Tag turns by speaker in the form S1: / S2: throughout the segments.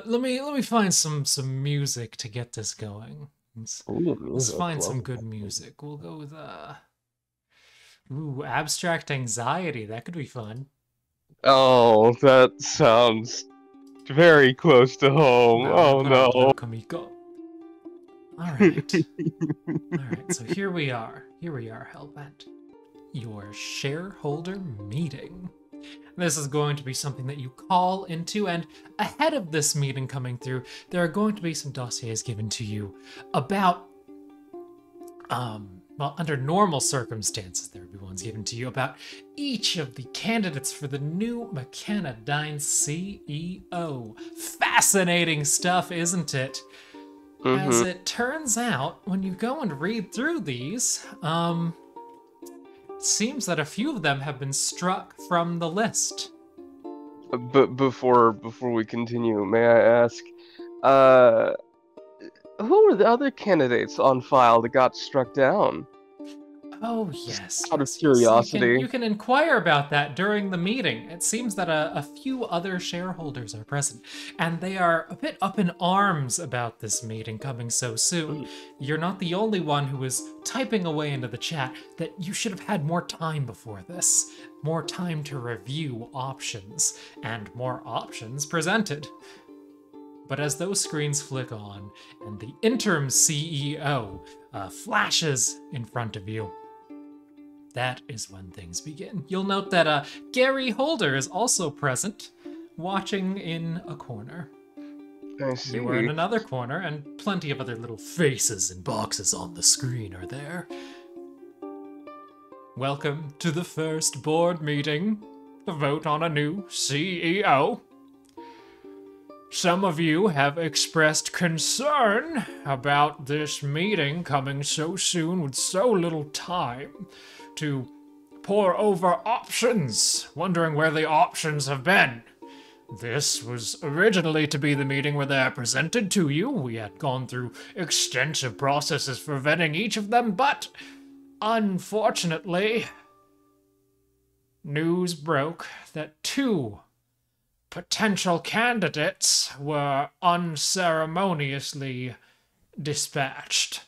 S1: let me find some music to get this going.
S2: Ooh,
S1: Let's
S2: music.
S1: find
S2: Love
S1: some good
S2: it.
S1: music. We'll go with abstract anxiety. That could be fun.
S2: Oh, that sounds very close to home. Oh
S1: No,
S2: no.
S1: Kamiko. All right. All right. So here we are. Here we are, Hellbent. Your shareholder meeting. This is going to be something that you call into, and ahead of this meeting coming through, there are going to be some dossiers given to you about, well, under normal circumstances, there would be ones given to you about each of the candidates for the new Mechanidyne CEO. Fascinating stuff, isn't it? As
S2: Mm-hmm.
S1: it turns out, when you go and read through these, it seems that a few of them have been struck from the list.
S2: But before we continue, may I ask, uh, who were the other candidates on file that got struck down?
S1: Oh
S2: Just
S1: yes,
S2: out of
S1: yes, yes. You can
S2: curiosity.
S1: you can inquire about that during the meeting. It seems that a few other shareholders are present, and they are a bit up in arms about this meeting coming so soon.
S2: Mm.
S1: You're not the only one who is typing away into the chat that you should have had more time before this, more time to review options, and more options presented. But as those screens flick on and the interim CEO flashes in front of you, that is when things begin. You'll note that Gary Holder is also present, watching in a corner.
S2: I
S1: You are in
S2: see.
S1: another corner, and plenty of other little faces and boxes on the screen are there. Welcome to the first board meeting to vote on a new CEO. Some of you have expressed concern about this meeting coming so soon with so little time to pore over options, wondering where the options have been. This was originally to be the meeting where they are presented to you. We had gone through extensive processes for vetting each of them, but unfortunately, news broke that two potential candidates were unceremoniously dispatched.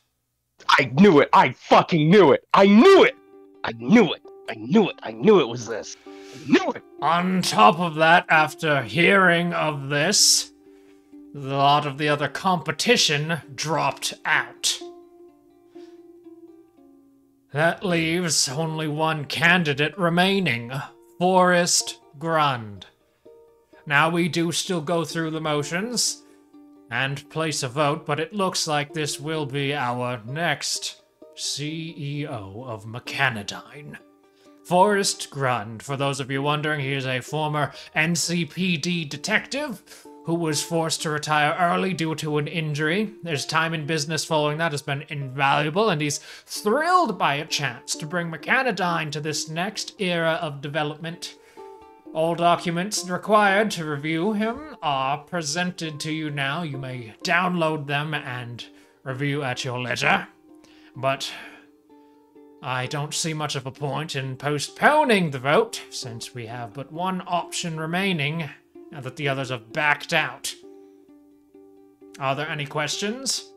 S2: I knew it. I fucking knew it. I knew it. I knew it. I knew it. I knew it was this. I knew it.
S1: On top of that, after hearing of this, a lot of the other competition dropped out. That leaves only one candidate remaining, Forrest Grund. Now, we do still go through the motions and place a vote, but it looks like this will be our next CEO of Mechanidyne. Forrest Grund, for those of you wondering, he is a former NCPD detective who was forced to retire early due to an injury. His time in business following that has been invaluable, and he's thrilled by a chance to bring Mechanidyne to this next era of development. All documents required to review him are presented to you now. You may download them and review at your leisure. But I don't see much of a point in postponing the vote, since we have but one option remaining, now that the others have backed out. Are there any questions?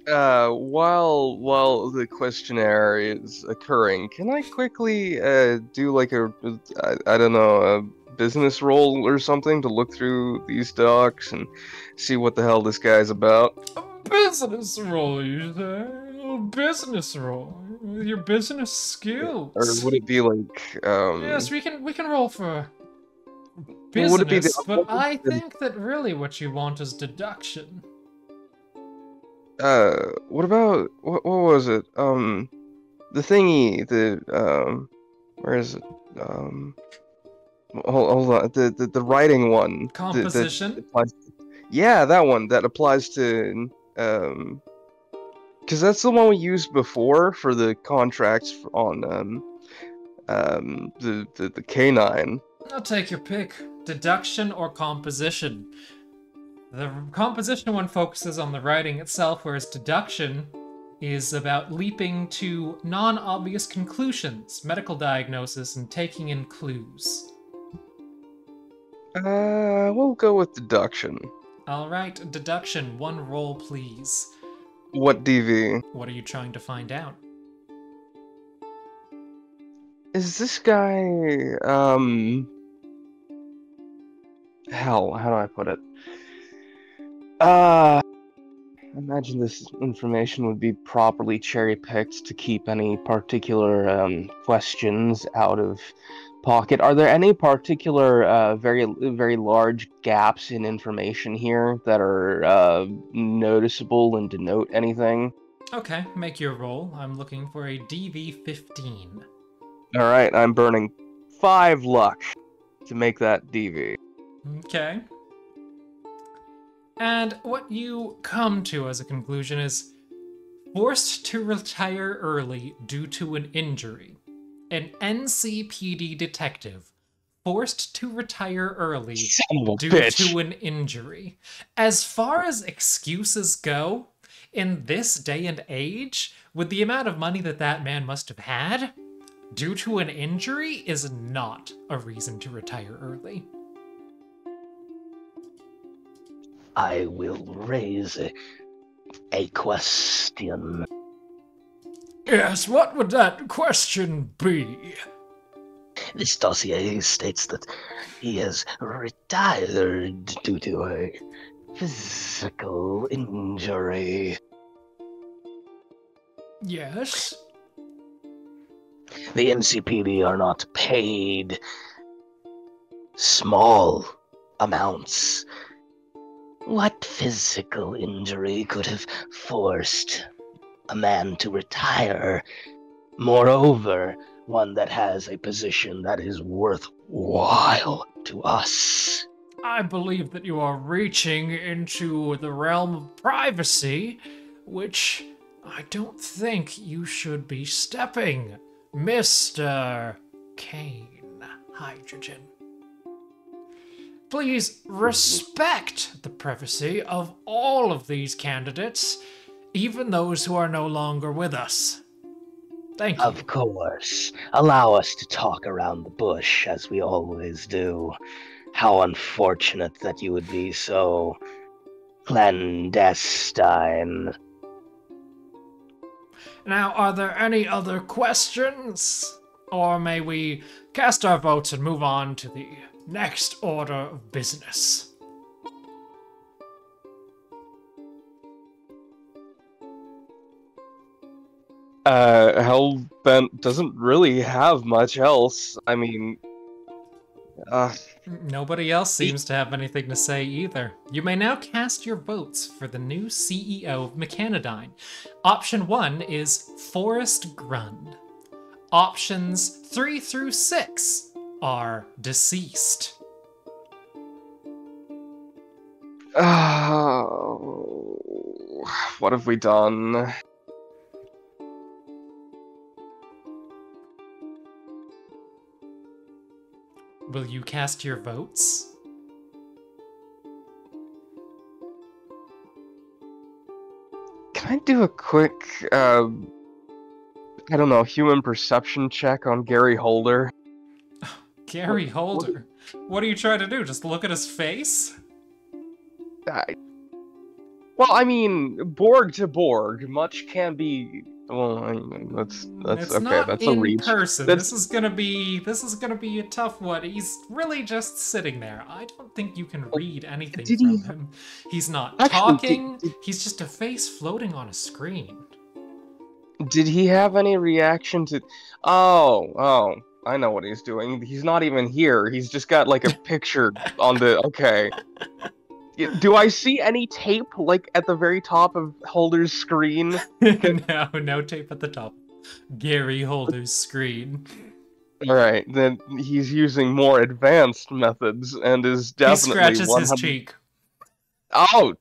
S2: While the questionnaire is occurring, can I quickly do like I don't know, a business roll or something to look through these docs and see what the hell this guy's about?
S1: A business roll, you say? A business roll? With your business
S2: Or
S1: skills?
S2: would it be like
S1: Yes, we can roll for
S2: would it be
S1: business, but I think that really what you want is deduction.
S2: what about what was it? The thingy, where is it? Hold on, the writing one that
S1: Composition?
S2: applies. Yeah, that one that applies to because that's the one we used before for the contracts on the canine.
S1: I'll take your pick. Deduction or composition. The composition one focuses on the writing itself, whereas deduction is about leaping to non-obvious conclusions, medical diagnosis, and taking in clues.
S2: We'll go with deduction.
S1: Alright, deduction, one roll, please.
S2: What DV?
S1: What are you trying to find out?
S2: Is this guy, hell, how do I put it? I imagine this information would be properly cherry-picked to keep any particular, questions out of pocket. Are there any particular, very large gaps in information here that are, noticeable and denote anything?
S1: Okay, make your roll. I'm looking for a DV15.
S2: Alright, I'm burning 5 luck to make that DV.
S1: Okay. And what you come to as a conclusion is forced to retire early due to an injury. An NCPD detective forced to retire early due to an injury. As far as excuses go, in this day and age, with the amount of money that that man must have had, due to an injury is not a reason to retire early.
S3: I will raise a question.
S1: Yes, what would that question be?
S3: This dossier states that he has retired due to a physical injury.
S1: Yes?
S3: The NCPD are not paid small amounts. What physical injury could have forced a man to retire? Moreover, one that has a position that is worthwhile to us.
S1: I believe that you are reaching into the realm of privacy, which I don't think you should be stepping, Mr. Kane Hydrogen. Please respect the privacy of all of these candidates, even those who are no longer with us. Thank you.
S3: Of course. Allow us to talk around the bush, as we always do. How unfortunate that you would be so clandestine.
S1: Now, are there any other questions? Or may we cast our votes and move on to the next order of business?
S2: Hellbent doesn't really have much else. I mean,
S1: Nobody else seems to have anything to say either. You may now cast your votes for the new CEO of Mechanidyne. Option 1 is Forrest Grund. Options 3 through 6 are deceased.
S2: what have we done?
S1: Will you cast your votes?
S2: Can I do a quick, I don't know, human perception check on Gary Holder?
S1: Gary Holder? What are you trying to do? Just look at his face?
S2: Well, I mean, Borg to Borg, much can be. Well, I mean, that's
S1: it's
S2: okay.
S1: Not
S2: that's
S1: in
S2: a reach.
S1: person.
S2: That's...
S1: This is gonna be a tough one. He's really just sitting there. I don't think you can read anything from him. He's not talking. He's just a face floating on a screen.
S2: Did he have any reaction to? Oh, I know what he's doing. He's not even here. He's just got like a picture on the. Okay. Do I see any tape, like, at the very top of Holder's screen?
S1: No tape at the top. Gary Holder's screen.
S2: Alright, then he's using more advanced methods, and is definitely...
S1: He scratches his cheek.
S2: Oh,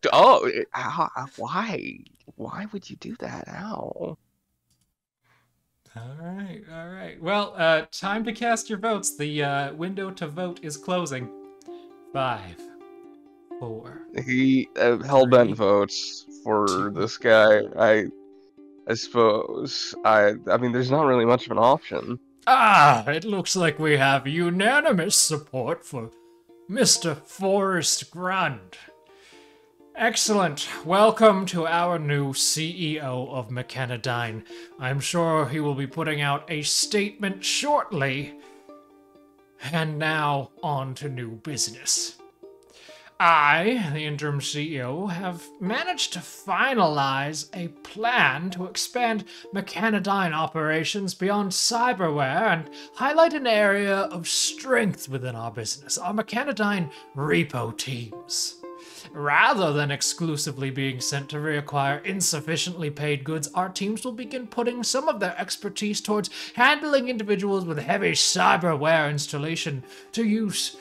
S2: why? Why would you do that? Ow.
S1: Alright. Well, time to cast your votes. The window to vote is closing. 5, 4.
S2: Hellbent votes for this guy. I suppose. I mean, there's not really much of an option.
S1: It looks like we have unanimous support for Mr. Forrest Grund. Excellent. Welcome to our new CEO of Mechanidyne. I'm sure he will be putting out a statement shortly. And now, on to new business. I, the interim CEO, have managed to finalize a plan to expand Mechanidyne operations beyond cyberware and highlight an area of strength within our business, our Mechanidyne repo teams. Rather than exclusively being sent to reacquire insufficiently paid goods, our teams will begin putting some of their expertise towards handling individuals with heavy cyberware installation to use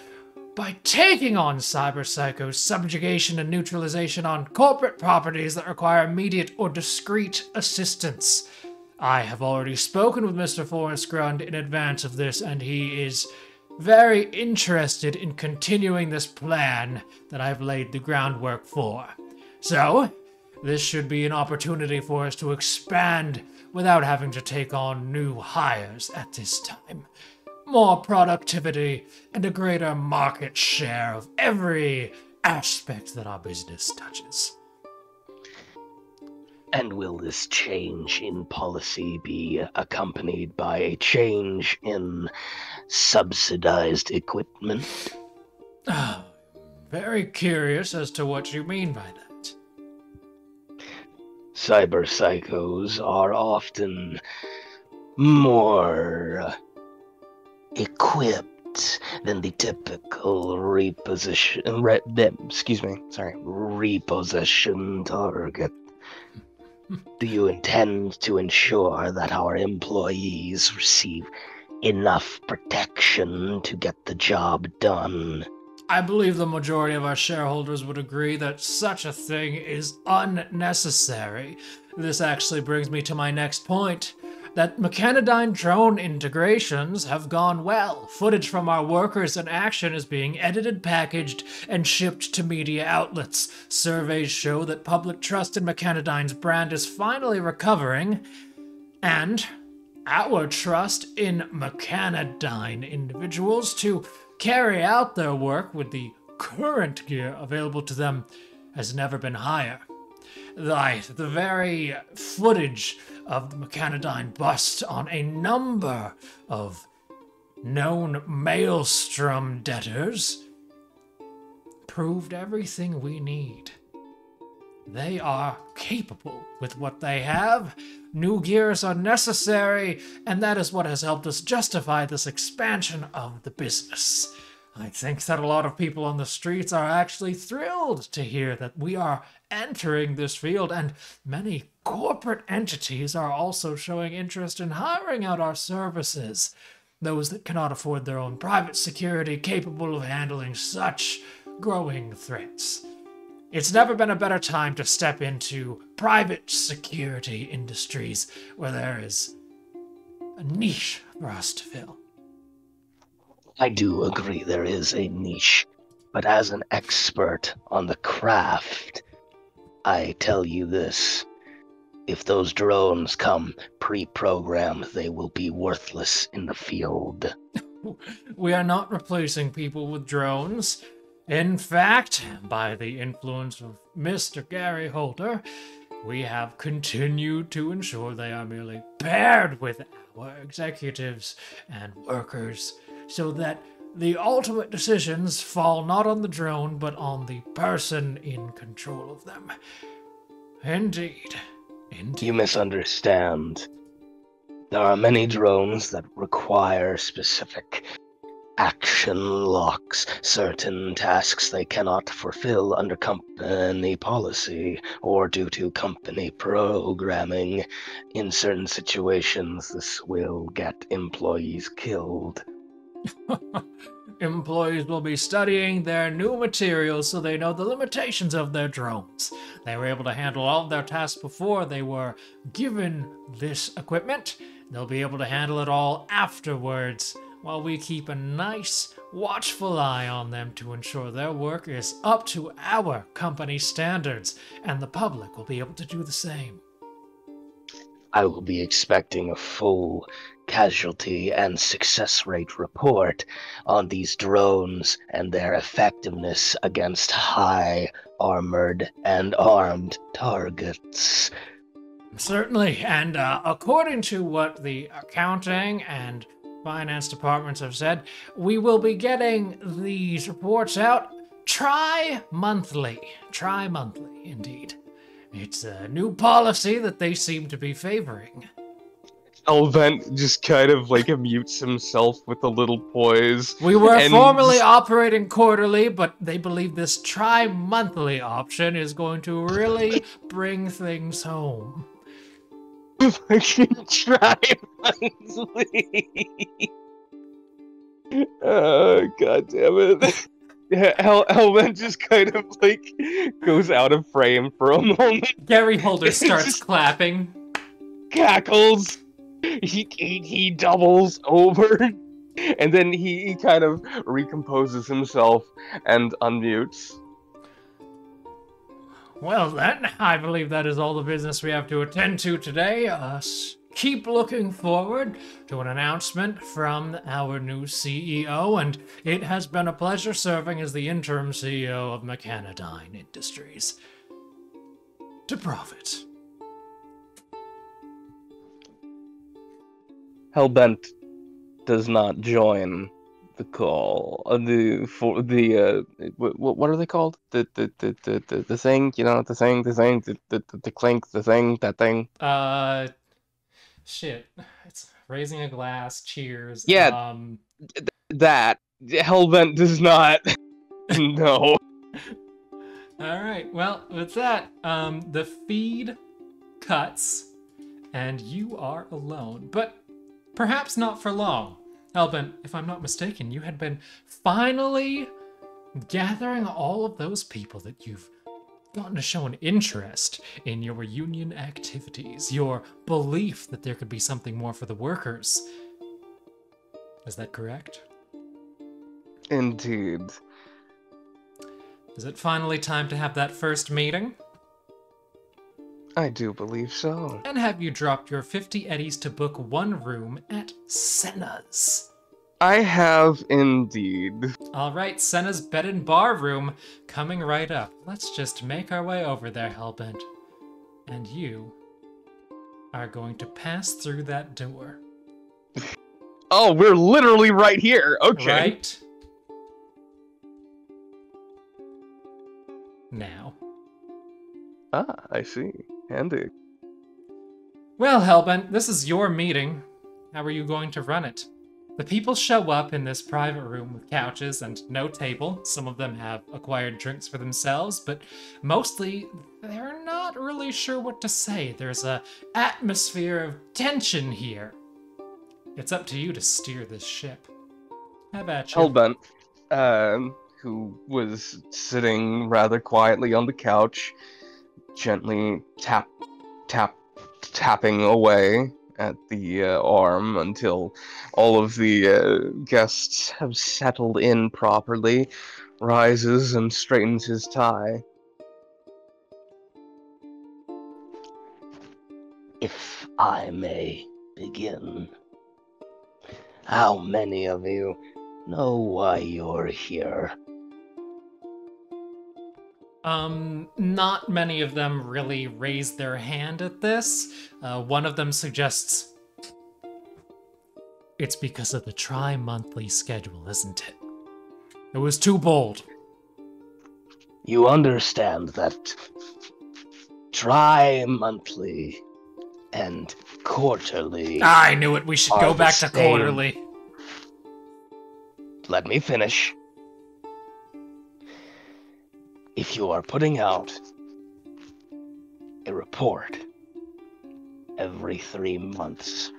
S1: by taking on cyber psychos' subjugation and neutralization on corporate properties that require immediate or discreet assistance. I have already spoken with Mr. Forrest Grund in advance of this, and he is very interested in continuing this plan that I've laid the groundwork for. So, this should be an opportunity for us to expand without having to take on new hires at this time. More productivity and a greater market share of every aspect that our business touches.
S3: And will this change in policy be accompanied by a change in subsidized equipment?
S1: Very curious as to what you mean by that.
S3: Cyber psychos are often more equipped than the typical repossession target. Do you intend to ensure that our employees receive enough protection to get the job done?
S1: I believe the majority of our shareholders would agree that such a thing is unnecessary. This actually brings me to my next point, that Mechanidyne drone integrations have gone well. Footage from our workers in action is being edited, packaged, and shipped to media outlets. Surveys show that public trust in Mechanidyne's brand is finally recovering, and our trust in Mechanidyne individuals to carry out their work with the current gear available to them has never been higher. The very footage of the Mechanidyne bust on a number of known maelstrom debtors proved everything we need. They are capable with what they have. New gears are necessary, and that is what has helped us justify this expansion of the business. I think that a lot of people on the streets are actually thrilled to hear that we are entering this field, and many corporate entities are also showing interest in hiring out our services. Those that cannot afford their own private security capable of handling such growing threats. It's never been a better time to step into private security industries where there is a niche for us to fill.
S3: I do agree there is a niche, but as an expert on the craft, I tell you this. If those drones come pre-programmed, they will be worthless in the field.
S1: We are not replacing people with drones. In fact, by the influence of Mr. Gary Holder, we have continued to ensure they are merely paired with our executives and workers, so that the ultimate decisions fall not on the drone, but on the person in control of them. Indeed.
S3: You misunderstand. There are many drones that require specific action locks, certain tasks they cannot fulfill under company policy or due to company programming. In certain situations, this will get employees killed.
S1: Employees will be studying their new materials so they know the limitations of their drones. They were able to handle all of their tasks before they were given this equipment. They'll be able to handle it all afterwards, while we keep a nice, watchful eye on them to ensure their work is up to our company standards, and the public will be able to do the same.
S3: I will be expecting a full casualty and success rate report on these drones and their effectiveness against high armored and armed targets.
S1: Certainly, and according to what the accounting and finance departments have said, we will be getting these reports out tri-monthly. Tri-monthly, indeed. It's a new policy that they seem to be favoring.
S2: Hellbent just kind of like mutes himself with a little poise.
S1: We were
S2: and
S1: formerly
S2: just-
S1: operating quarterly, but they believe this tri-monthly option is going to really bring things home.
S2: fucking try monthly. God damn it. Yeah, Hellbent just kind of like goes out of frame for a moment,
S1: Gary Holder starts
S2: Just-
S1: clapping.
S2: cackles. He doubles over, and then he kind of recomposes himself and unmutes.
S1: Well then, I believe that is all the business we have to attend to today. Keep looking forward to an announcement from our new CEO, and it has been a pleasure serving as the interim CEO of Mechanidyne Industries. To profit.
S2: Hellbent does not join the call. What are they called? The thing, the clink, the thing, that thing.
S1: Shit. It's raising a glass, cheers.
S2: Yeah. That Hellbent does not. No.
S1: Alright, well, with that, the feed cuts, and you are alone. But perhaps not for long. Hellbent, if I'm not mistaken, you had been finally gathering all of those people that you've gotten to show an interest in your union activities, your belief that there could be something more for the workers. Is that correct?
S2: Indeed.
S1: Is it finally time to have that first meeting?
S2: I do believe so.
S1: And have you dropped your 50 eddies to book one room at Senna's?
S2: I have indeed.
S1: Alright, Senna's bed and bar room coming right up. Let's just make our way over there, Hellbent. And you are going to pass through that door.
S2: Oh, we're literally right here. Okay.
S1: Right? Now.
S2: Ah, I see. Handy.
S1: Well, Hellbent, this is your meeting. How are you going to run it? The people show up in this private room with couches and no table. Some of them have acquired drinks for themselves, but mostly they're not really sure what to say. There's a atmosphere of tension here. It's up to you to steer this ship. How about you?
S2: Hellbent, who was sitting rather quietly on the couch, gently tapping away at the arm until all of the guests have settled in properly, rises and straightens his tie.
S3: If I may begin, how many of you know why you're here?
S1: Not many of them really raise their hand at this. One of them suggests it's because of the tri-monthly schedule, isn't it? It was too bold.
S3: You understand that tri-monthly and quarterly...
S1: I knew it. We should
S3: Are
S1: go
S3: the
S1: back to
S3: same.
S1: quarterly.
S3: Let me finish. If you are putting out a report every 3 months,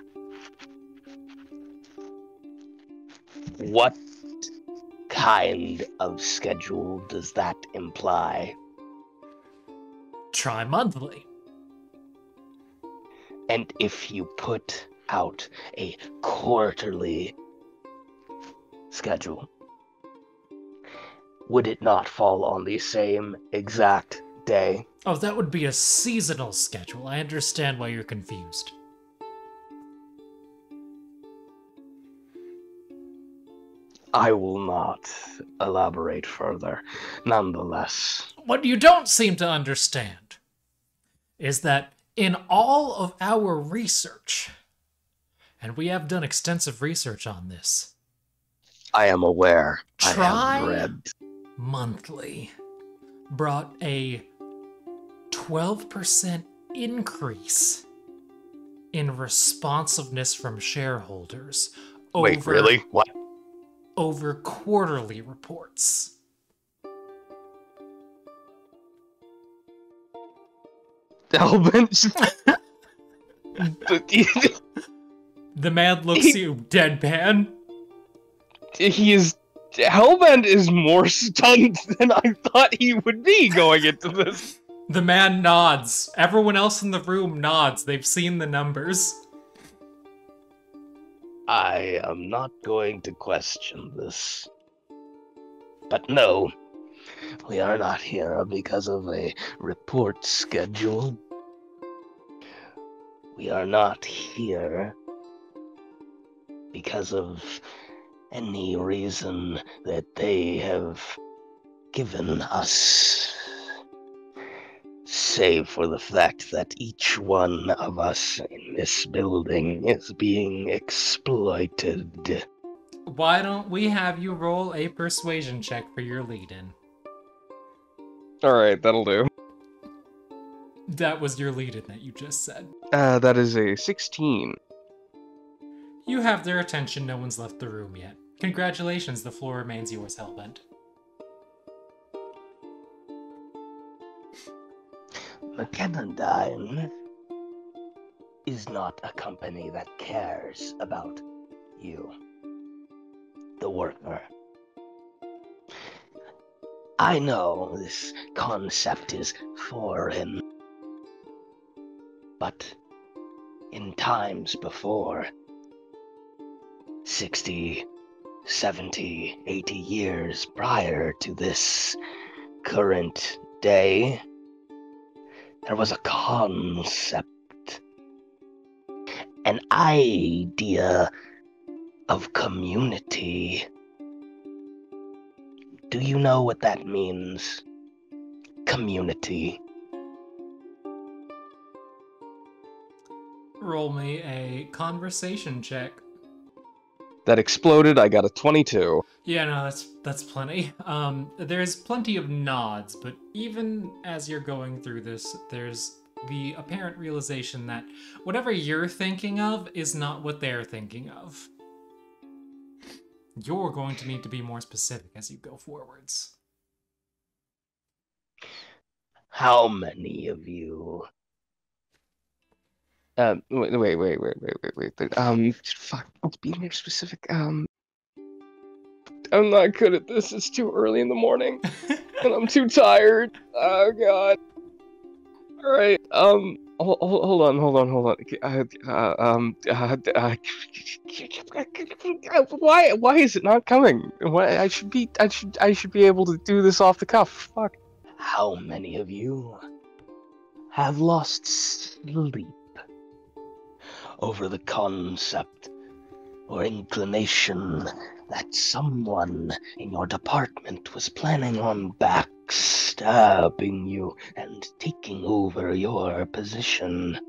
S3: what kind of schedule does that imply?
S1: Tri-monthly.
S3: And if you put out a quarterly schedule, would it not fall on the same exact day?
S1: Oh, that would be a seasonal schedule. I understand why you're confused.
S3: I will not elaborate further. Nonetheless,
S1: What you don't seem to understand is that in all of our research, and we have done extensive research on this,
S3: I am aware. I
S1: Try
S3: have read.
S1: Monthly brought a 12% increase in responsiveness from shareholders
S3: Wait, really? What?
S1: over quarterly reports.
S2: Hellbent.
S1: The man looks at you deadpan.
S2: Hellbent is more stunned than I thought he would be going into this.
S1: The man nods. Everyone else in the room nods. They've seen the numbers.
S3: I am not going to question this. But no, we are not here because of a report schedule. We are not here because of any reason that they have given us, save for the fact that each one of us in this building is being exploited.
S1: Why don't we have you roll a persuasion check for your lead-in?
S2: Alright, that'll do.
S1: That was your lead-in that you just said.
S2: That is a 16.
S1: You have their attention. No one's left the room yet. Congratulations, the floor remains yours, Hellbent.
S3: Mechanidyne is not a company that cares about you, the worker. I know this concept is foreign, but in times before, 60, 70, 80 years prior to this current day, there was a concept, an idea of community. Do you know what that means? Community.
S1: Roll me a conversation check.
S2: That exploded, I got a 22.
S1: Yeah, no, that's plenty. There's plenty of nods, but even as you're going through this, there's the apparent realization that whatever you're thinking of is not what they're thinking of. You're going to need to be more specific as you go forwards.
S3: How many of you?
S2: Wait. Fuck, let's be more specific. I'm not good at this. It's too early in the morning, and I'm too tired. Oh god. All right. Hold on. Why is it not coming? Why I should be able to do this off the cuff. Fuck.
S3: How many of you have lost sleep over the concept or inclination that someone in your department was planning on backstabbing you and taking over your position?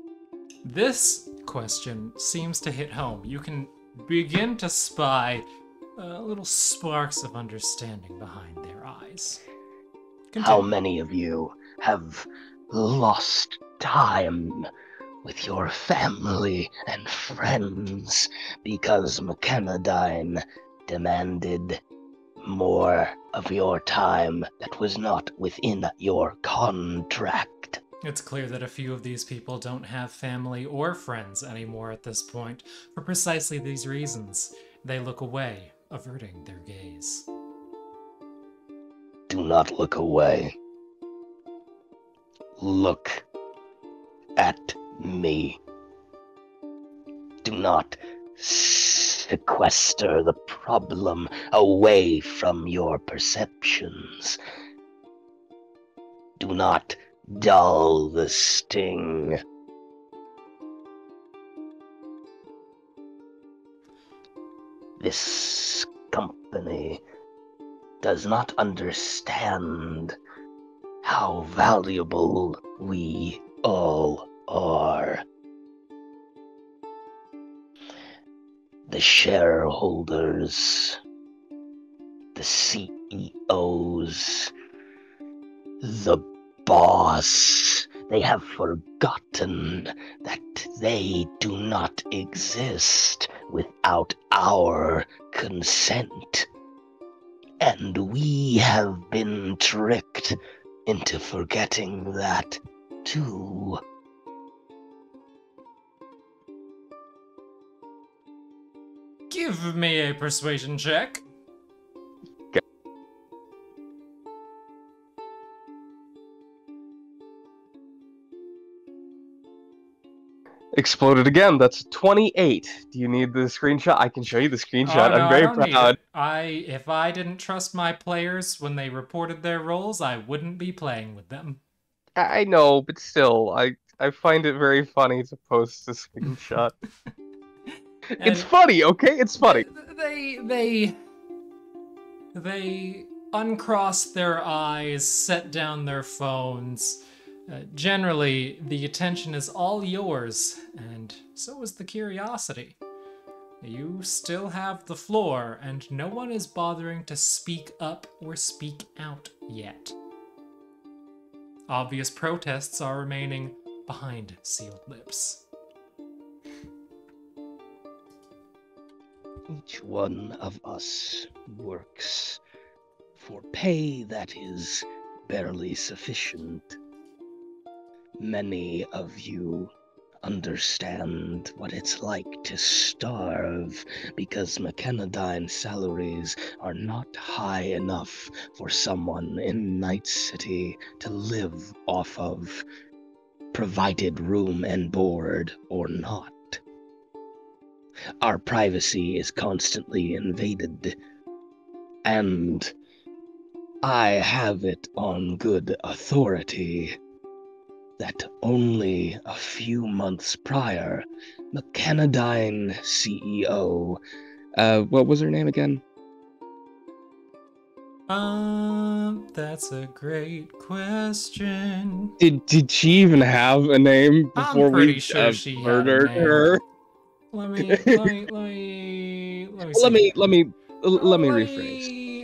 S1: This question seems to hit home. You can begin to spy little sparks of understanding behind their eyes. Continue.
S3: How many of you have lost time with your family and friends because Mechanidyne demanded more of your time that was not within your contract?
S1: It's clear that a few of these people don't have family or friends anymore at this point. For precisely these reasons, they look away, averting their gaze.
S3: Do not look away. Look at me. Do not sequester the problem away from your perceptions. Do not dull the sting. This company does not understand how valuable we all are. The shareholders, the CEOs, the boss, they have forgotten that they do not exist without our consent. And we have been tricked into forgetting that too.
S1: Give me a persuasion check.
S2: Exploded again. That's 28. Do you need the screenshot? I can show you the screenshot.
S1: Oh, no,
S2: I'm very
S1: I don't
S2: proud.
S1: need it. If I didn't trust my players when they reported their roles, I wouldn't be playing with them.
S2: I know, but still, I find it very funny to post a screenshot. It's funny, okay? It's funny.
S1: They uncrossed their eyes, set down their phones. Generally, the attention is all yours, and so is the curiosity. You still have the floor, and no one is bothering to speak up or speak out yet. Obvious protests are remaining behind sealed lips.
S3: Each one of us works for pay that is barely sufficient. Many of you understand what it's like to starve because Mechanidyne salaries are not high enough for someone in Night City to live off of, provided room and board or not. Our privacy is constantly invaded, and I have it on good authority that only a few months prior, Mechanidyne CEO, what was her name again?
S1: That's a great question.
S2: Did she even have a name before
S1: I'm pretty
S2: we
S1: sure she had a
S2: murdered
S1: name.
S2: her?
S1: Let me
S2: rephrase.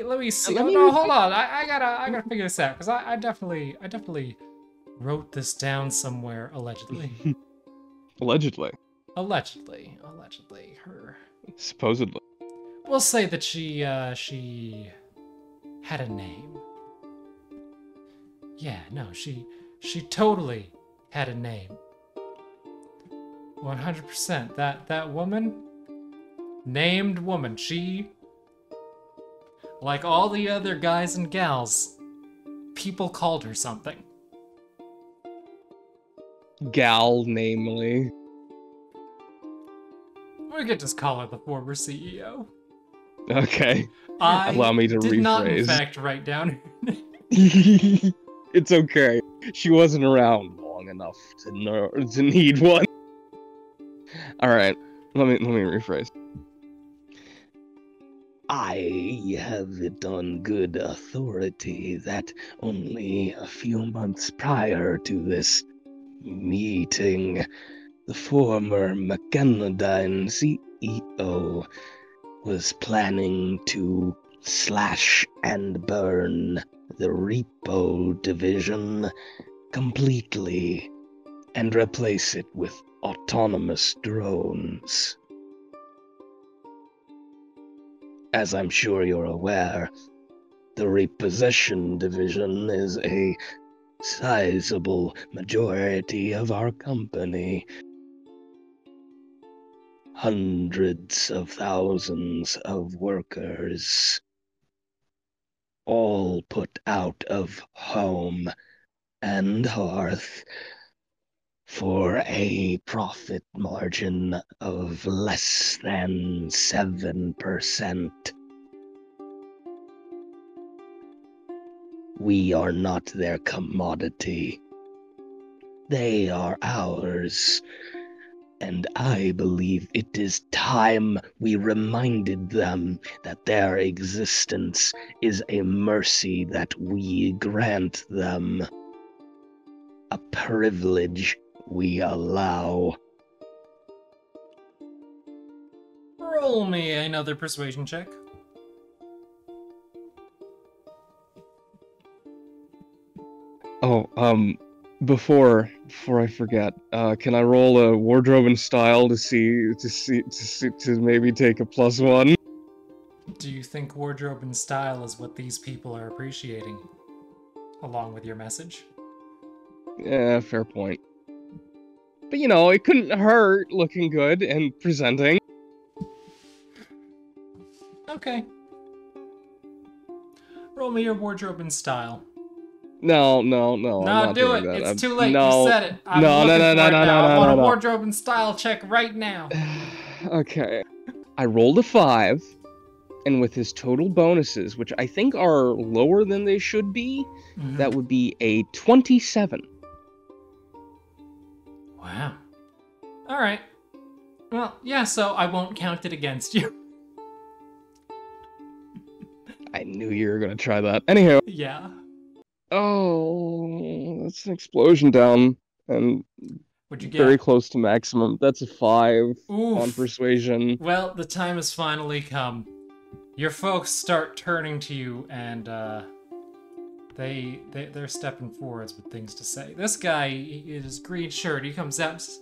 S1: Let me see.
S2: Let
S1: Oh
S2: me
S1: no, hold on. I gotta figure this out because I definitely wrote this down somewhere allegedly.
S2: Allegedly.
S1: Allegedly, her.
S2: Supposedly.
S1: We'll say that she had a name. Yeah, no, she totally had a name. 100%. That woman, named woman, she, like all the other guys and gals, people called her something.
S2: Gal, namely.
S1: We could just call her the former CEO.
S2: Okay.
S1: I
S2: Allow me to
S1: did
S2: rephrase.
S1: not, in fact, write down her name.
S2: It's okay. She wasn't around long enough to need one. All right. Let me rephrase.
S3: I have it on good authority that only a few months prior to this meeting, the former Mechanidyne CEO was planning to slash and burn the repo division completely and replace it with autonomous drones. As I'm sure you're aware, the repossession division is a sizable majority of our company. Hundreds of thousands of workers, all put out of home and hearth for a profit margin of less than 7%. We are not their commodity. They are ours. And I believe it is time we reminded them that their existence is a mercy that we grant them, a privilege we allow.
S1: Roll me another persuasion check.
S2: Oh, before I forget, can I roll a wardrobe and style to maybe take a +1?
S1: Do you think wardrobe and style is what these people are appreciating? Along with your message?
S2: Yeah, fair point. But it couldn't hurt looking good and presenting.
S1: Okay. Roll me your wardrobe and style.
S2: No, I'm
S1: No,
S2: not
S1: do
S2: doing
S1: it.
S2: that.
S1: It's too late.
S2: No,
S1: You said it. I'm
S2: no,
S1: looking for it now. I want a
S2: no.
S1: wardrobe and style check right now.
S2: Okay. I rolled a 5, and with his total bonuses, which I think are lower than they should be, that would be a 27.
S1: Wow. All right. Well, yeah, so I won't count it against you.
S2: I knew you were gonna try that. Anyhow.
S1: Yeah.
S2: Oh, that's an explosion down, and
S1: What'd you get?
S2: very close to maximum. That's a 5
S1: Oof.
S2: on persuasion.
S1: Well, the time has finally come. Your folks start turning to you, and they're stepping forwards with things to say. This guy in his green shirt, he comes out and says,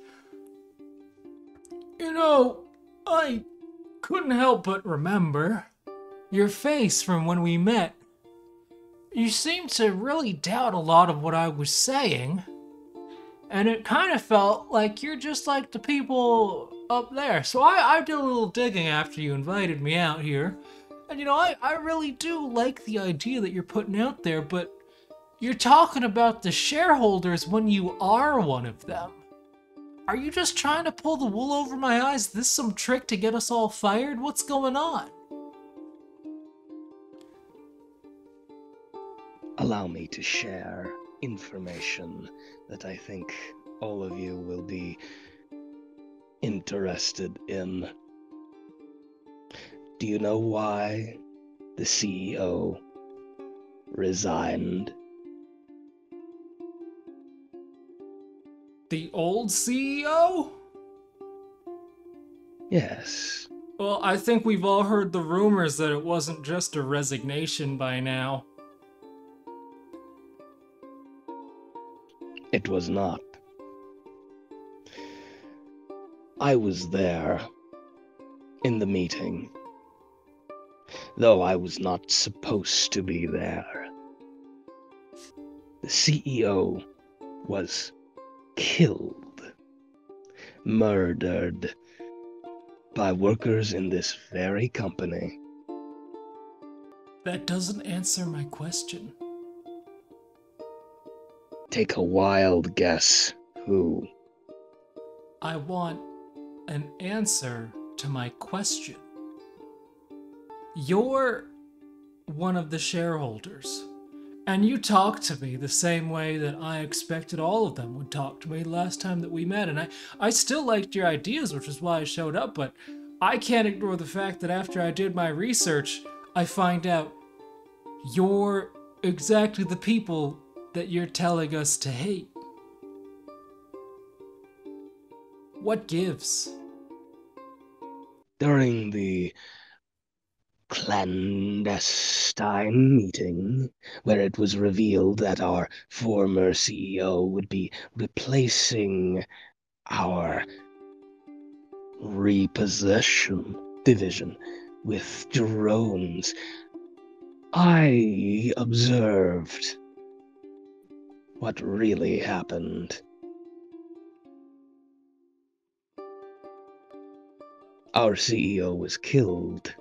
S1: I couldn't help but remember your face from when we met. You seemed to really doubt a lot of what I was saying, and it kind of felt like you're just like the people up there. So I did a little digging after you invited me out here. And I really do like the idea that you're putting out there, but you're talking about the shareholders when you are one of them. Are you just trying to pull the wool over my eyes? Is this some trick to get us all fired? What's going on?
S3: Allow me to share information that I think all of you will be interested in. Do you know why the CEO resigned?
S1: The old CEO?
S3: Yes.
S1: Well, I think we've all heard the rumors that it wasn't just a resignation by now.
S3: It was not. I was there in the meeting, though I was not supposed to be there. The CEO was killed, murdered by workers in this very company.
S1: That doesn't answer my question.
S3: Take a wild guess who.
S1: I want an answer to my question. You're one of the shareholders, and you talk to me the same way that I expected all of them would talk to me last time that we met, and I still liked your ideas, which is why I showed up, but I can't ignore the fact that after I did my research, I find out you're exactly the people that you're telling us to hate. What gives?
S3: During the clandestine meeting, where it was revealed that our former CEO would be replacing our repossession division with drones, I observed what really happened. Our CEO was killed.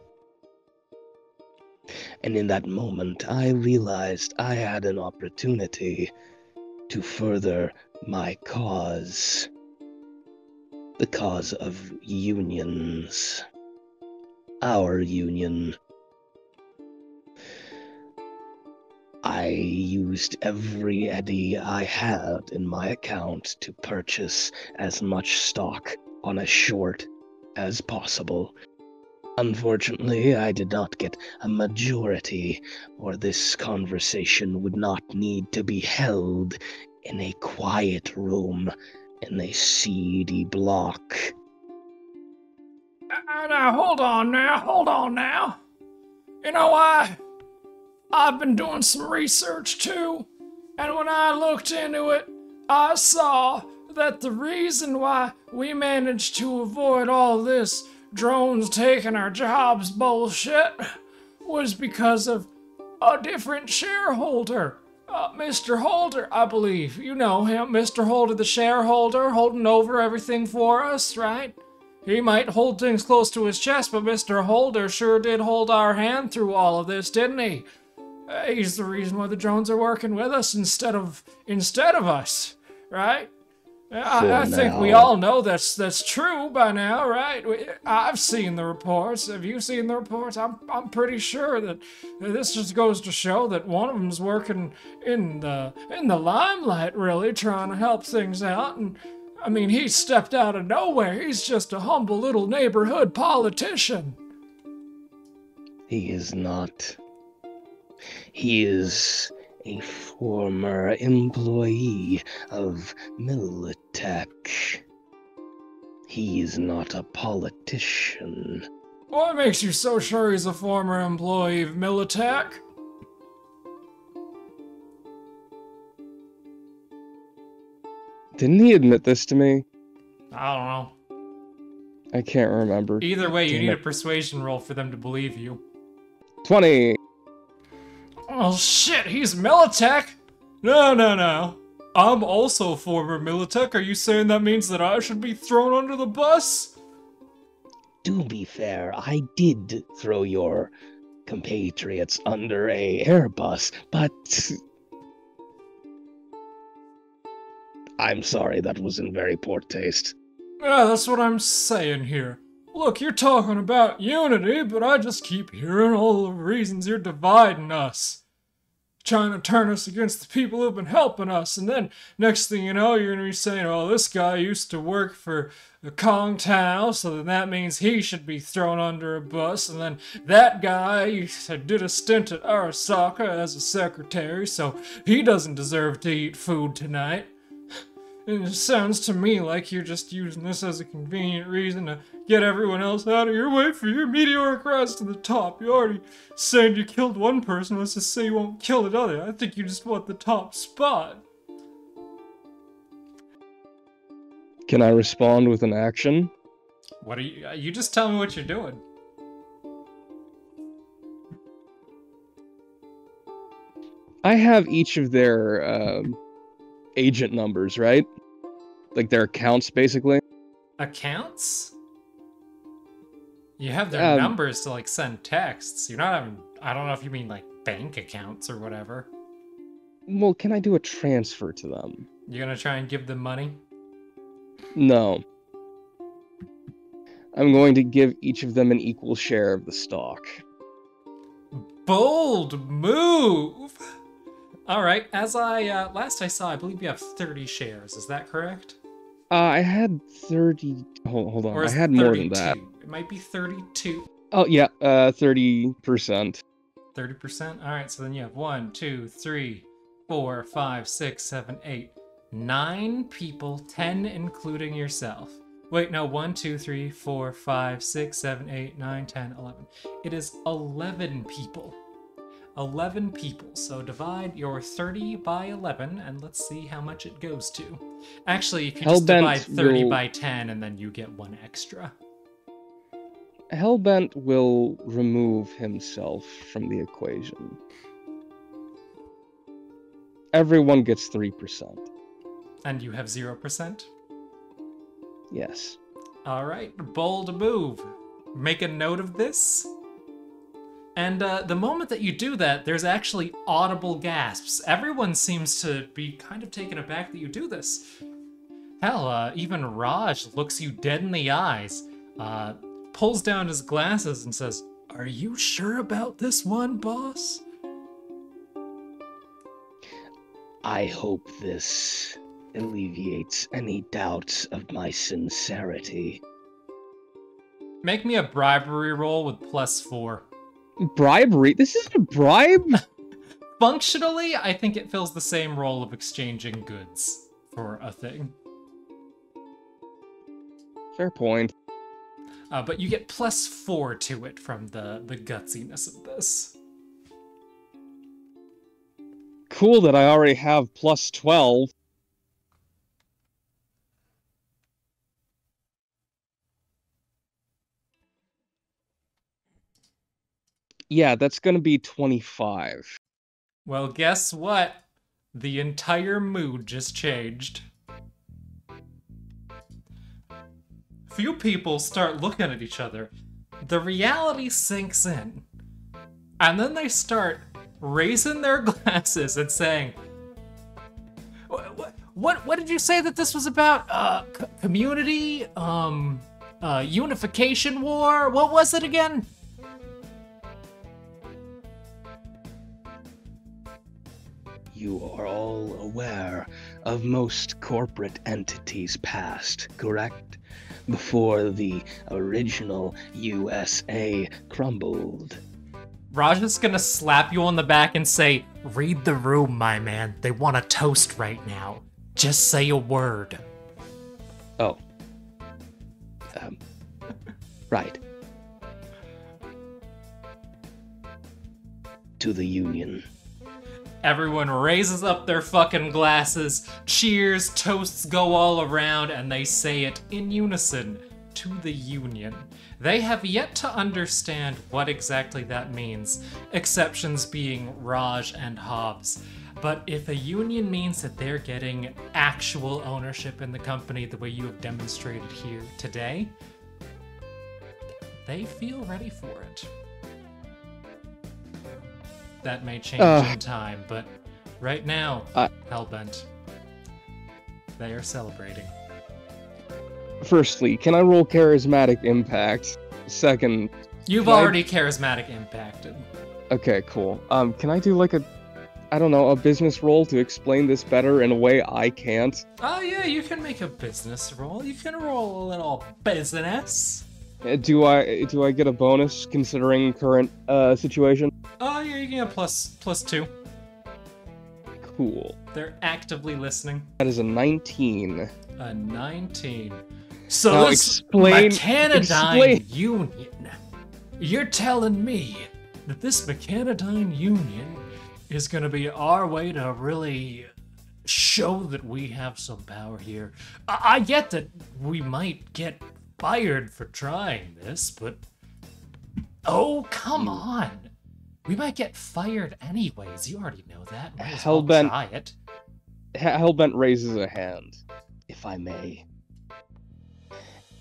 S3: And in that moment, I realized I had an opportunity to further my cause. The cause of unions. Our union. I used every eddy I had in my account to purchase as much stock on as short as possible. Unfortunately, I did not get a majority, or this conversation would not need to be held in a quiet room in a seedy block.
S1: Now, hold on now. You know, I've been doing some research too, and when I looked into it, I saw that the reason why we managed to avoid all this drones taking our jobs bullshit was because of a different shareholder. Mr. Holder, I believe. You know him, Mr. Holder, the shareholder, holding over everything for us, right? He might hold things close to his chest, but Mr. Holder sure did hold our hand through all of this, didn't he? He's the reason why the drones are working with us instead of us, right? I think we all know that's true by now, right? I've seen the reports. Have you seen the reports? I'm pretty sure that this just goes to show that one of them's working in the limelight, really trying to help things out. And I mean, he stepped out of nowhere. He's just a humble little neighborhood politician.
S3: He is not. He is a former employee of Militech. He's not a politician.
S1: What makes you so sure he's a former employee of Militech?
S2: Didn't he admit this to me?
S1: I don't know.
S2: I can't remember.
S1: Either way, you need a persuasion roll for them to believe you.
S2: 20.
S1: Oh shit, he's Militech? No. I'm also former Militech. Are you saying that means that I should be thrown under the bus?
S3: To be fair, I did throw your compatriots under a Airbus, but I'm sorry, that was in very poor taste.
S1: Yeah, that's what I'm saying here. Look, you're talking about unity, but I just keep hearing all the reasons you're dividing us. Trying to turn us against the people who've been helping us, and then next thing you know, you're gonna be saying, oh, this guy used to work for the Kong Tao, so then that means he should be thrown under a bus, and then that guy did a stint at Arasaka as a secretary, so he doesn't deserve to eat food tonight. And it sounds to me like you're just using this as a convenient reason to get everyone else out of your way for your meteoric rise to the top. You already said you killed one person, let's just say you won't kill another. I think you just want the top spot.
S2: Can I respond with an action?
S1: What are you just tell me what you're doing.
S2: I have each of their agent numbers, right? Like their accounts, basically.
S1: Accounts? You have their numbers to, like, send texts. You're not having... I don't know if you mean, like, bank accounts or whatever.
S2: Well, can I do a transfer to them?
S1: You gonna try and give them money?
S2: No. I'm going to give each of them an equal share of the stock.
S1: Bold move! Alright, as last I saw, I believe you have 30 shares. Is that correct?
S2: I had 30... Hold on,
S1: Or
S2: I had more than
S1: 32?
S2: that.
S1: It might be 32.
S2: Oh, yeah, 30%.
S1: 30%? Alright, so then you have 1, 2, 3, 4, 5, 6, 7, 8, 9 people, 10 including yourself. Wait, no, 1, 2, 3, 4, 5, 6, 7, 8, 9, 10, 11. It is 11 people. 11 people, so divide your 30 by 11, and let's see how much it goes to. Actually, if you just divide 30 by 10, and then you get 1 extra.
S2: Hellbent will remove himself from the equation. Everyone gets 3%.
S1: And you have 0%?
S2: Yes.
S1: Alright, bold move. Make a note of this. And the moment that you do that, there's actually audible gasps. Everyone seems to be kind of taken aback that you do this. Hell, even Raj looks you dead in the eyes, pulls down his glasses and says, "Are you sure about this one, boss?"
S3: I hope this alleviates any doubts of my sincerity.
S1: Make me a bribery roll with +4.
S4: Bribery? This is a bribe?
S1: Functionally, I think it fills the same role of exchanging goods for a thing.
S4: Fair point.
S1: But you get +4 to it from the gutsiness of this.
S4: Cool that I already have +12. Yeah, that's gonna be 25.
S1: Well, guess what? The entire mood just changed. Few people start looking at each other. The reality sinks in. And then they start raising their glasses and saying, What did you say that this was about? Community? Unification war? What was it again?
S3: You are all aware of most corporate entities past, correct? Before the original USA crumbled.
S1: Raja's gonna slap you on the back and say, read the room, my man. They want a toast right now. Just say a word.
S3: Oh. Right. To the Union.
S1: Everyone raises up their fucking glasses, cheers, toasts go all around, and they say it in unison, to the Union. They have yet to understand what exactly that means, exceptions being Raj and Hobbs. But if a union means that they're getting actual ownership in the company the way you have demonstrated here today, they feel ready for it. That may change in time, but right now, Hellbent, they are celebrating.
S4: Firstly, can I roll charismatic impact? Second,
S1: You've already charismatic impacted.
S4: Okay, cool. Can I do like a business roll to explain this better in a way I can't?
S1: Oh yeah, you can make a business roll. You can roll a little business.
S4: Do I get a bonus considering current situation?
S1: Oh yeah, you can get +2.
S4: Cool.
S1: They're actively listening.
S4: That is a 19.
S1: A 19. So
S4: now
S1: this
S4: explain
S1: Mechanidyne Union, you're telling me that this Mechanidyne Union is gonna be our way to really show that we have some power here. I get that we might get fired for trying this, but oh, come on. We might get fired anyways. You already know that. Might as well try it.
S4: Hellbent raises a hand.
S3: If I may.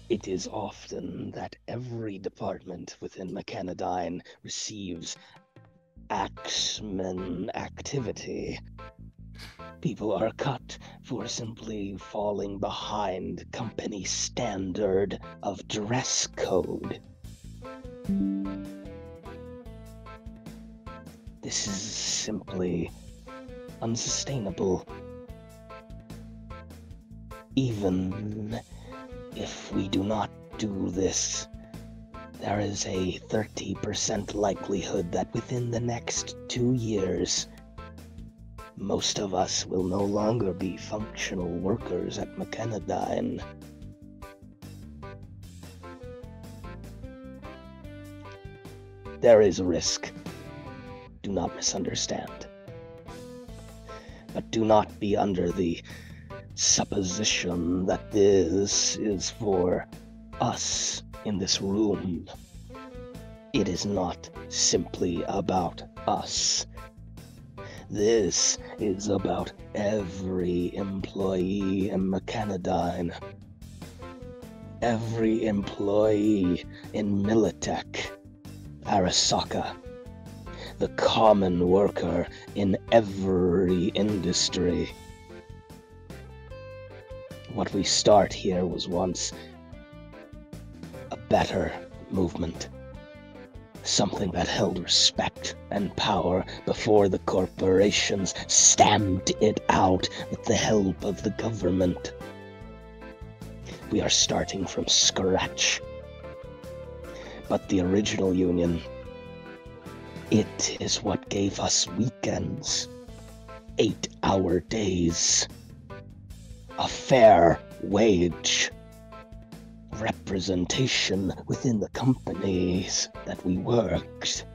S3: It is often that every department within Mechanidyne receives axeman activity. People are cut for simply falling behind company standard of dress code. This is simply unsustainable. Even if we do not do this, there is a 30% likelihood that within the next 2 years, most of us will no longer be functional workers at Mechanidyne. There is risk. Do not misunderstand. But do not be under the supposition that this is for us in this room. It is not simply about us. This is about every employee in Mechanidyne. Every employee in Militech, Arasaka. The common worker in every industry. What we start here was once a better movement. Something that held respect and power before the corporations stamped it out with the help of the government. We are starting from scratch. But the original union, it is what gave us weekends, 8-hour days, a fair wage, representation within the companies that we worked.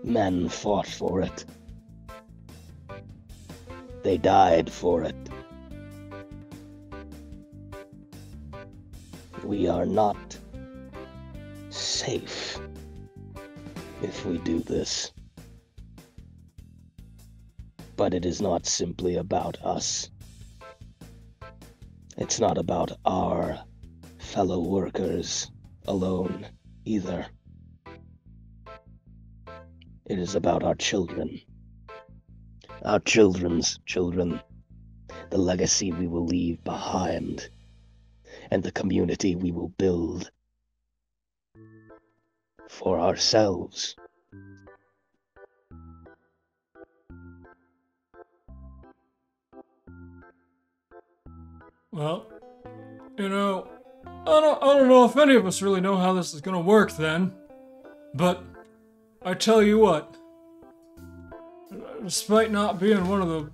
S3: Men fought for it. They died for it. We are not safe if we do this. But it is not simply about us. It's not about our fellow workers alone either. It is about our children. Our children's children. The legacy we will leave behind. And the community we will build for ourselves.
S1: Well, you know, I don't know if any of us really know how this is gonna work then, but I tell you what, despite not being one of the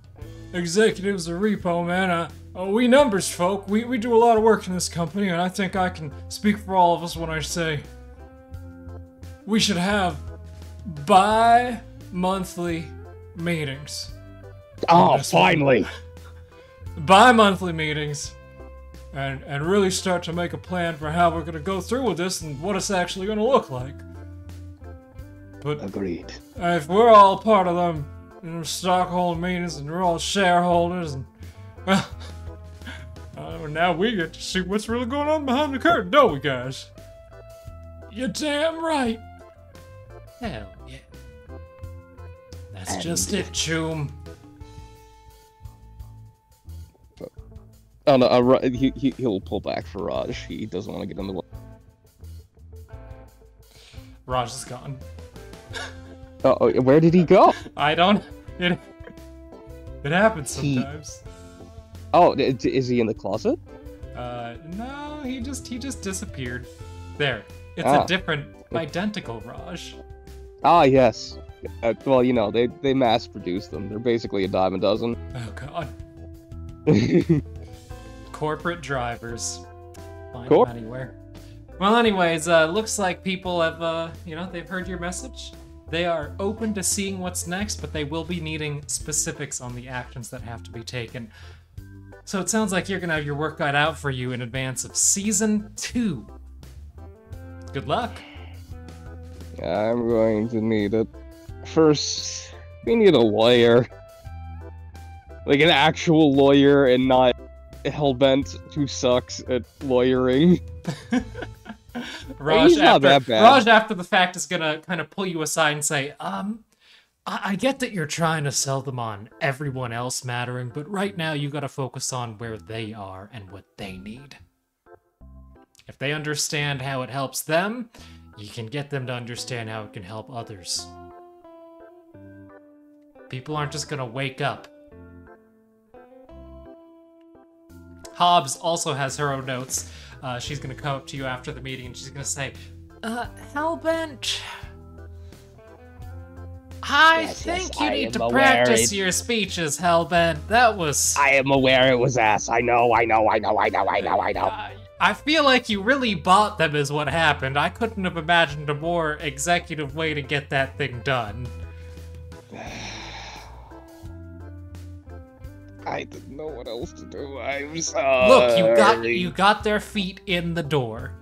S1: executives of Repo, man, we numbers folk, we do a lot of work in this company, and I think I can speak for all of us when I say we should have bi-monthly meetings.
S4: Oh, finally!
S1: Bi-monthly meetings, and really start to make a plan for how we're gonna go through with this and what it's actually gonna look like. But
S3: Agreed.
S1: if we're all part of them, you know, stockholder meetings and we're all shareholders, and well, now we get to see what's really going on behind the curtain, don't we, guys? You're damn right. Hell yeah. That's just it, Choom.
S4: Oh no, he'll pull back for Raj. He doesn't want to get in the way.
S1: Raj is gone.
S4: Oh, where did he go?
S1: I don't. It happens sometimes.
S4: Oh, is he in the closet?
S1: No, he just disappeared. There. It's a different, identical Raj.
S4: Ah, yes. Well, you know, they mass-produce them. They're basically a dime a dozen.
S1: Oh, God. Corporate drivers. Find them anywhere. Well, anyways, looks like people have, they've heard your message. They are open to seeing what's next, but they will be needing specifics on the actions that have to be taken. So it sounds like you're gonna have your work cut out for you in advance of Season 2. Good luck.
S4: I'm going to need it. First, we need a lawyer. Like an actual lawyer and not Hellbent who sucks at lawyering.
S1: Raj,
S4: not that bad.
S1: Raj, after the fact, is gonna kind of pull you aside and say, I get that you're trying to sell them on everyone else mattering, but right now you gotta focus on where they are and what they need. If they understand how it helps them, you can get them to understand how it can help others. People aren't just gonna wake up. Hobbs also has her own notes. She's gonna come up to you after the meeting and she's gonna say, Hellbent, I think you need to practice your speeches, Hellbent. That was...
S4: I am aware it was ass. I know.
S1: I feel like you really bought them is what happened. I couldn't have imagined a more executive way to get that thing done.
S4: I didn't know what else to do. I'm sorry.
S1: Look, you got their feet in the door.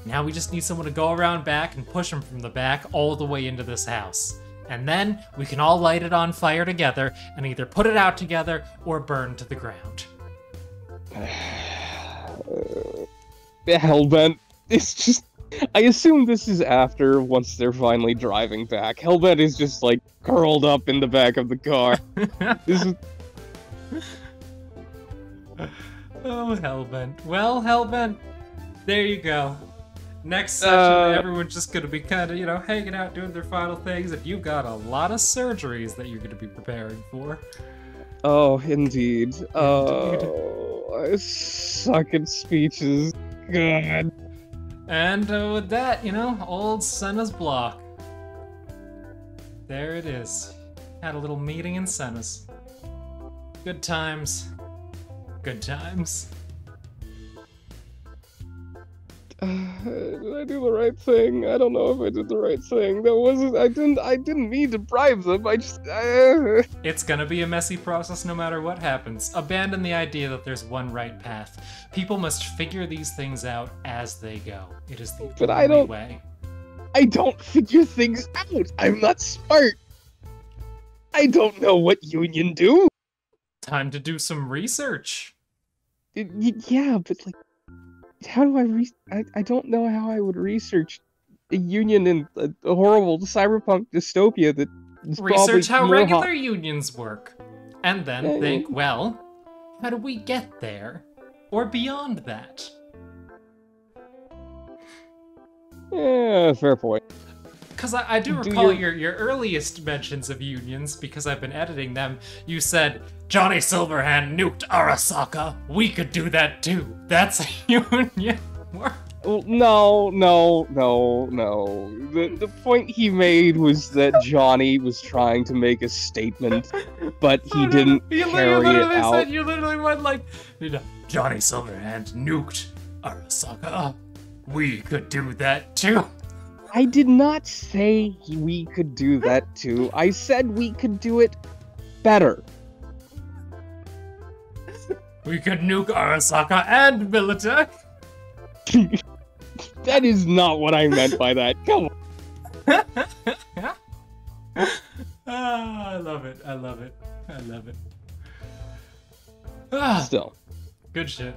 S1: Now we just need someone to go around back and push them from the back all the way into this house. And then we can all light it on fire together and either put it out together or burn to the ground.
S4: Hellbent, it's just... I assume this is after, once they're finally driving back. Hellbent is just, like, curled up in the back of the car. This is...
S1: Oh, Hellbent. Well, Hellbent, there you go. Next session, everyone's just gonna be kind of, hanging out, doing their final things, and you've got a lot of surgeries that you're gonna be preparing for.
S4: Oh, indeed. Oh, I suck at speeches. God.
S1: And with that, old Senna's block. There it is. Had a little meeting in Senna's. Good times. Good times.
S4: Did I do the right thing? I don't know if I did the right thing. That wasn't. I didn't mean to bribe them. I just.
S1: It's gonna be a messy process no matter what happens. Abandon the idea that there's one right path. People must figure these things out as they go. It is the only way.
S4: I don't figure things out. I'm not smart. I don't know what union do.
S1: Time to do some research.
S4: Yeah, but like, how do I don't know how I would research a union in a horrible cyberpunk dystopia that is
S1: research how
S4: more
S1: regular unions work. And then think, well, how do we get there? Or beyond that?
S4: Yeah, fair point.
S1: Because I do recall your earliest mentions of unions, because I've been editing them. You said, Johnny Silverhand nuked Arasaka. We could do that too. That's a union.
S4: Well, no. The point he made was that Johnny was trying to make a statement, but he didn't carry it out.
S1: You literally went like, Johnny Silverhand nuked Arasaka. We could do that too.
S4: I did not say we could do that too. I said we could do it better.
S1: We could nuke Arasaka and Militech.
S4: That is not what I meant by that. Come on.
S1: I love it.
S4: Still.
S1: Good shit.